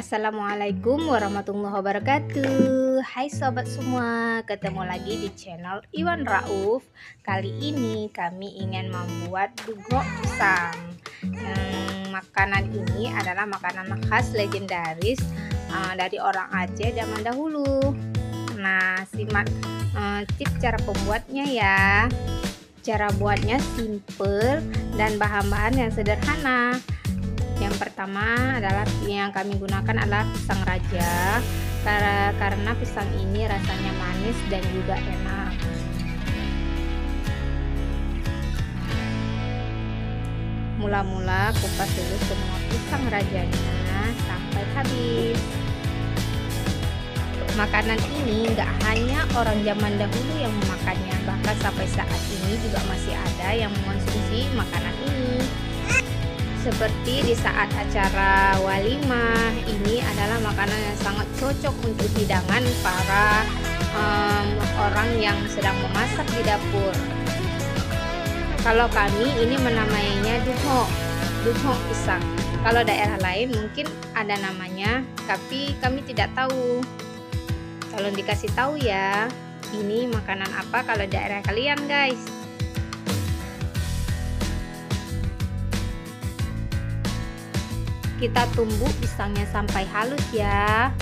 Assalamualaikum warahmatullahi wabarakatuh. Hai sobat semua, ketemu lagi di channel Iwan Rauf. Kali ini kami ingin membuat dugok pisang. Makanan ini adalah makanan khas legendaris dari orang Aceh zaman dahulu. Nah, simak tips cara pembuatnya ya. Cara buatnya simple dan bahan-bahan yang sederhana. Yang pertama adalah yang kami gunakan adalah pisang raja, karena pisang ini rasanya manis dan juga enak. Mula-mula kupas dulu semua pisang rajanya sampai habis. Makanan ini nggak hanya orang zaman dahulu yang memakannya, bahkan sampai saat ini juga masih ada yang mengonsumsi makanan ini. Seperti di saat acara walimah, ini adalah makanan yang sangat cocok untuk hidangan para orang yang sedang memasak di dapur. Kalau kami ini menamainya dugok pisang. Kalau daerah lain mungkin ada namanya, tapi kami tidak tahu. Tolong dikasih tahu ya, ini makanan apa kalau daerah kalian guys. Kita tumbuk pisangnya sampai halus ya.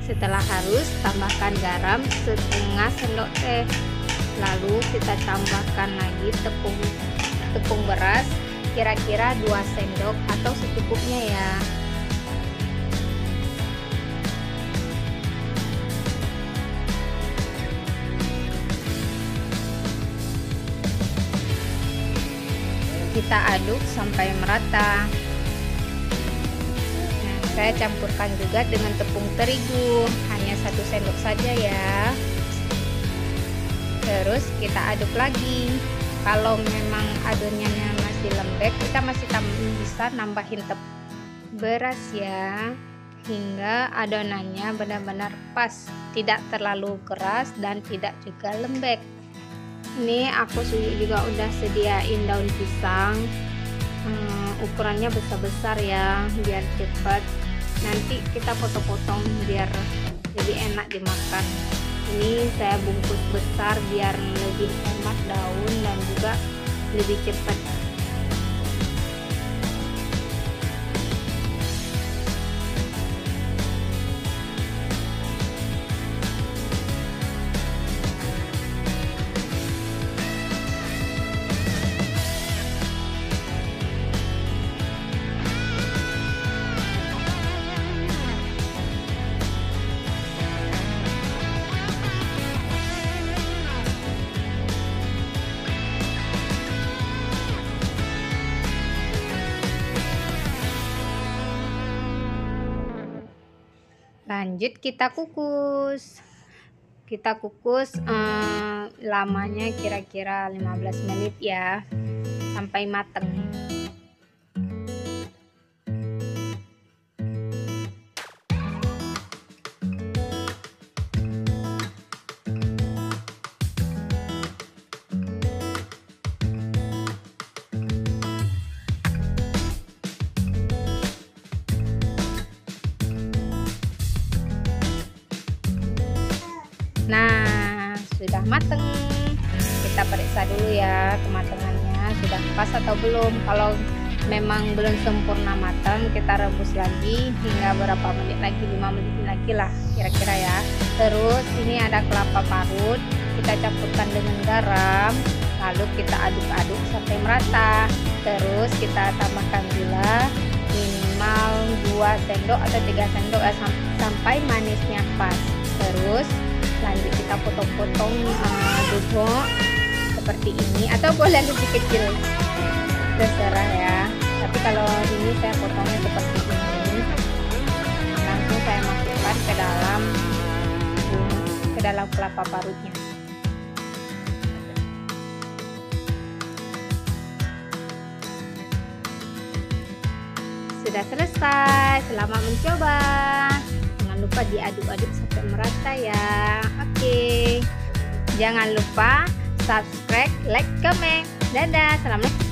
Setelah halus, tambahkan garam setengah sendok teh. Lalu kita tambahkan lagi tepung beras kira-kira 2 sendok atau secukupnya ya. Kita aduk sampai merata. Nah, saya campurkan juga dengan tepung terigu, hanya 1 sendok saja ya. Terus kita aduk lagi. Kalau memang adonannya masih lembek, kita masih bisa nambahin beras ya, hingga adonannya benar-benar pas, tidak terlalu keras dan tidak juga lembek. Ini aku juga udah sediain daun pisang, ukurannya besar-besar ya, biar cepat. Nanti kita potong-potong biar lebih enak dimakan. Ini saya bungkus besar biar lebih hemat daun dan juga lebih cepat. Lanjut kita kukus. Lamanya kira-kira 15 menit ya, sampai mateng. Nah, sudah mateng. Kita periksa dulu ya kematangannya, sudah pas atau belum. Kalau memang belum sempurna matang, kita rebus lagi hingga berapa menit lagi, 5 menit lagi lah kira-kira ya. Terus ini ada kelapa parut, kita campurkan dengan garam, lalu kita aduk-aduk sampai merata. Terus kita tambahkan gula minimal 2 sendok atau 3 sendok sampai manisnya pas. Terus lanjut kita potong-potong dugok seperti ini, atau boleh lebih kecil, terserah ya. Tapi kalau ini saya potongnya seperti ini, langsung saya masukkan ke dalam kelapa parutnya. Sudah selesai. Selamat mencoba. Jangan lupa diaduk-aduk sampai merata ya. Oke. Jangan lupa subscribe, like, comment. Dadah. Assalamualaikum.